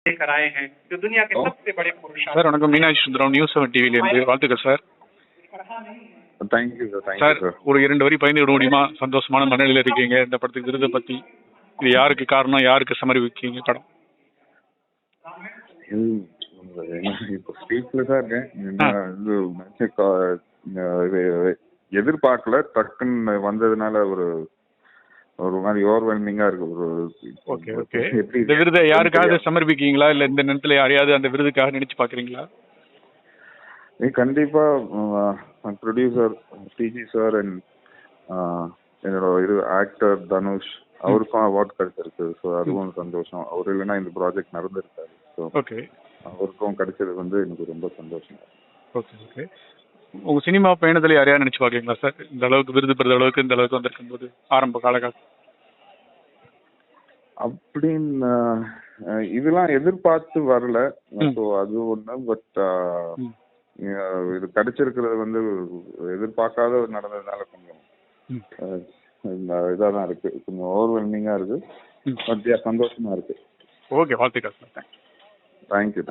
लेकर आए हैं जो दुनिया के सबसे बड़े पुरुषार्थ। சார் வணக்கம், மீனாட்சி சுந்தரம், நியூஸ் 7 டிவிலேருந்து வாழ்த்துக்கள் சார். Thank you sir. சார் ஒரு 2 வரி பயந்து முடியுமா? சந்தோஷமான மனநிலையில் இருக்கீங்க, இந்த படத்துக்கு விருதை பற்றி இது யாருக்கு காரணம், யாருக்கு சமர்ப்பிக்கீங்க படம்? இப்போ ஸ்பீச்ல தான் இருக்கேன். எதிர்பார்க்கல, டக்குன்னு வந்ததுனால ஒரு மாதிரி ஓவர்வெல்மிங்கா இருக்கு. Okay okay. இந்த விருதை யாருக்காவது சமர்ப்பிக்கீங்களா, இல்ல இந்த நேரத்துல யாரையாவது அந்த விருதுக்காக நினைச்சு பாக்குறீங்களா? கண்டிப்பா ப்ரொடியூசர் டிஜி சார் அண்ட் என்னோட ஆக்டர் தனுஷ் அவருக்கும் அவார்ட் கிடைச்சிருக்கு. ஸோ அதுவும் சந்தோஷம். அவர் இல்லைன்னா இந்த ப்ராஜெக்ட் நடந்திருக்காரு. ஸோ ஓகே, அவருக்கும் கிடைச்சது எனக்கு ரொம்ப சந்தோஷம். Okay okay. உங்க சினிமா பயணத்துல யாரையா நினைச்சு பாக்கீங்களா சார்? இந்த அளவுக்கு விருது பெறுற அளவுக்கு இந்த அளவுக்கு வந்திருக்கும் போது ஆரம்ப காலகட்டம் அப்படின்னு இதெல்லாம் எதிர்பார்த்து வரல. ஸோ அது ஒண்ணு. பட் இது கிடைச்சிருக்கிறது எதிர்பார்க்காத நடந்ததுனால கொஞ்சம் இதாக தான் இருக்கு. கொஞ்சம் ஓவர்வெல்மிங்கா இருக்கு. பட் சந்தோஷமா இருக்கு. ஓகே, வாழ்த்துக்கள் சார். தேங்க்யூ.